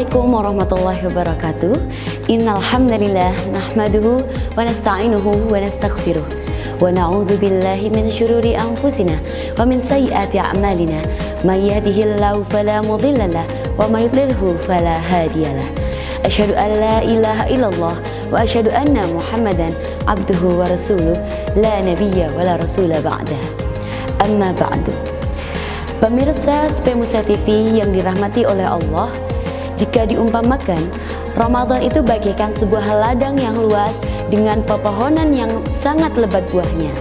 Assalamualaikum warahmatullahi wabarakatuh. Innal hamdalillah nahmaduhu wa nasta'inuhu wa nastaghfiruh wa na'udzu billahi min syururi anfusina wa min sayyiati a'malina. May yahdihillahu fala mudhillalah wa may yudlilhu fala hadiyalah. Asyhadu an la ilaha illallah wa asyhadu anna Muhammadan abduhu wa rasuluh la nabiyya wa la rasula ba'dah. Amma ba'du. Pemirsa Spemusa TV yang dirahmati oleh Allah, jika diumpamakan, Ramadan itu bagaikan sebuah ladang yang luas dengan pepohonan yang sangat lebat buahnya.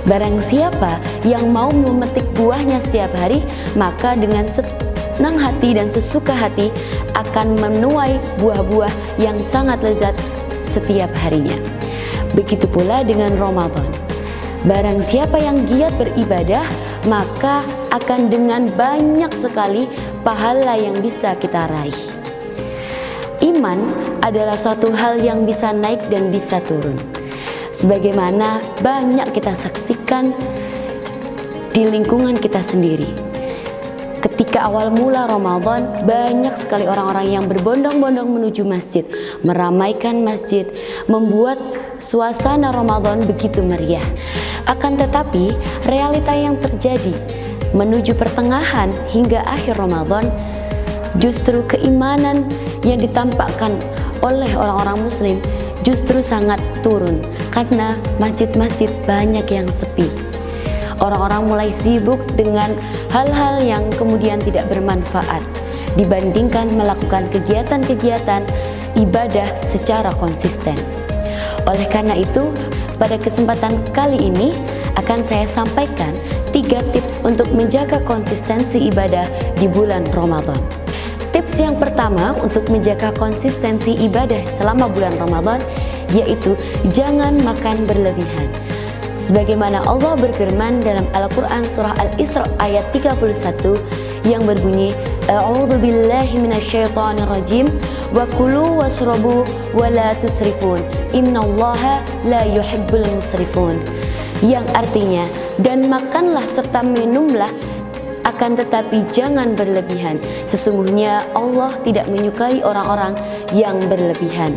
Barang siapa yang mau memetik buahnya setiap hari, maka dengan senang hati dan sesuka hati akan menuai buah-buah yang sangat lezat setiap harinya. Begitu pula dengan Ramadan. Barang siapa yang giat beribadah, maka akan dengan banyak sekali pahala yang bisa kita raih. Iman adalah suatu hal yang bisa naik dan bisa turun. Sebagaimana banyak kita saksikan di lingkungan kita sendiri. Ketika awal mula Ramadan, banyak sekali orang-orang yang berbondong-bondong menuju masjid, meramaikan masjid, membuat suasana Ramadan begitu meriah. Akan tetapi, realita yang terjadi menuju pertengahan hingga akhir Ramadan, justru keimanan yang ditampakkan oleh orang-orang muslim justru sangat turun karena masjid-masjid banyak yang sepi. Orang-orang mulai sibuk dengan hal-hal yang kemudian tidak bermanfaat dibandingkan melakukan kegiatan-kegiatan ibadah secara konsisten. Oleh karena itu, pada kesempatan kali ini akan saya sampaikan 3 tips untuk menjaga konsistensi ibadah di bulan Ramadan. Tips yang pertama untuk menjaga konsistensi ibadah selama bulan Ramadan yaitu jangan makan berlebihan. Sebagaimana Allah berfirman dalam Al-Quran surah Al-Isra ayat 31 yang berbunyi, A'udzu billahi minasyaitonir rajim wa kulu washrabu wa la tusrifun innallaha la yuhibbul musrifun, yang artinya dan makanlah serta minumlah akan tetapi jangan berlebihan, sesungguhnya Allah tidak menyukai orang-orang yang berlebihan.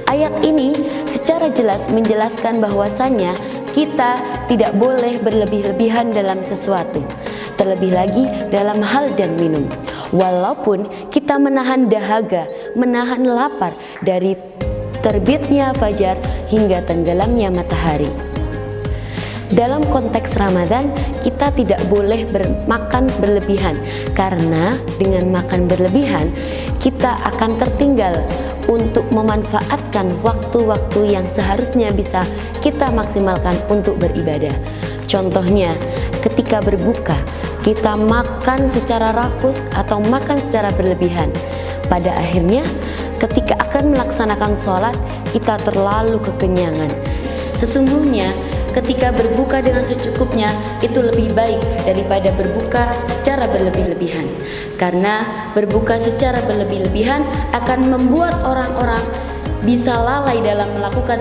Ayat ini secara jelas menjelaskan bahwasannya kita tidak boleh berlebih-lebihan dalam sesuatu, terlebih lagi dalam hal dan minum. Walaupun kita menahan dahaga, menahan lapar dari terbitnya fajar hingga tenggelamnya matahari. Dalam konteks Ramadan, kita tidak boleh makan berlebihan, karena dengan makan berlebihan, kita akan tertinggal untuk memanfaatkan waktu-waktu yang seharusnya bisa kita maksimalkan untuk beribadah. Contohnya, ketika berbuka, kita makan secara rakus atau makan secara berlebihan. Pada akhirnya, ketika akan melaksanakan sholat, kita terlalu kekenyangan. Sesungguhnya, ketika berbuka dengan secukupnya itu lebih baik daripada berbuka secara berlebih-lebihan. Karena berbuka secara berlebih-lebihan akan membuat orang-orang bisa lalai dalam melakukan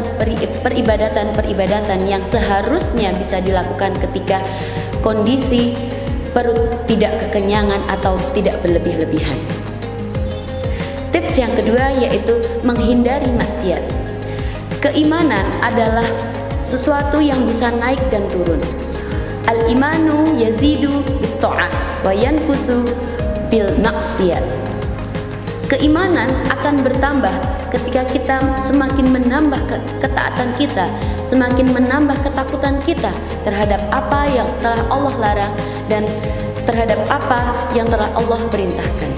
peribadatan-peribadatan yang seharusnya bisa dilakukan ketika kondisi perut tidak kekenyangan atau tidak berlebih-lebihan. Tips yang kedua yaitu menghindari maksiat. Keimanan adalah sesuatu yang bisa naik dan turun. Al-imanu yazidu bit-ta'ah wa yanqusu bil maksiyat. Keimanan akan bertambah ketika kita semakin menambah ketaatan kita, semakin menambah ketakutan kita terhadap apa yang telah Allah larang dan terhadap apa yang telah Allah perintahkan.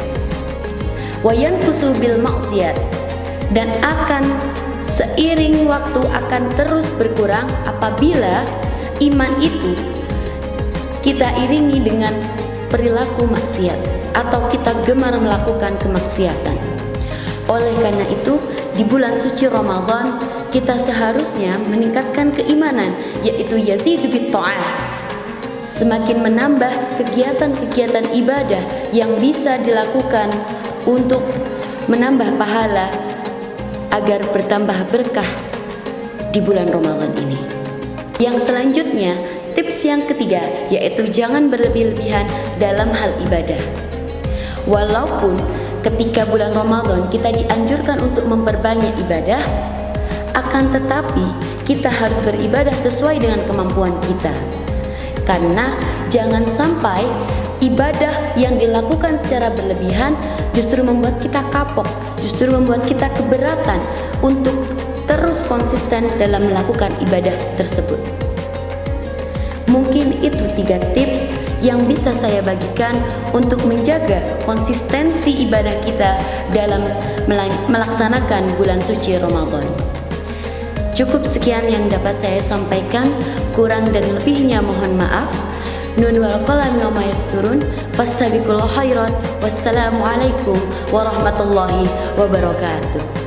Wa yanqusu bil maksiyat, dan akan seiring waktu akan terus berkurang apabila iman itu kita iringi dengan perilaku maksiat atau kita gemar melakukan kemaksiatan. Oleh karena itu, di bulan suci Ramadan kita seharusnya meningkatkan keimanan, yaitu yazidu bit-ta'ah, semakin menambah kegiatan-kegiatan ibadah yang bisa dilakukan untuk menambah pahala agar bertambah berkah di bulan Ramadan ini. Yang selanjutnya, tips yang ketiga yaitu jangan berlebih-lebihan dalam hal ibadah. Walaupun ketika bulan Ramadan kita dianjurkan untuk memperbanyak ibadah, akan tetapi kita harus beribadah sesuai dengan kemampuan kita. Karena jangan sampai ibadah yang dilakukan secara berlebihan justru membuat kita kapok, justru membuat kita keberatan untuk terus konsisten dalam melakukan ibadah tersebut. Mungkin itu 3 tips yang bisa saya bagikan untuk menjaga konsistensi ibadah kita dalam melaksanakan bulan suci Ramadan. Cukup sekian yang dapat saya sampaikan, kurang dan lebihnya mohon maaf. Nun wal qalami wa ma yasturun, fastabiqul khairat. Wassalamualaikum warahmatullahi wabarakatuh.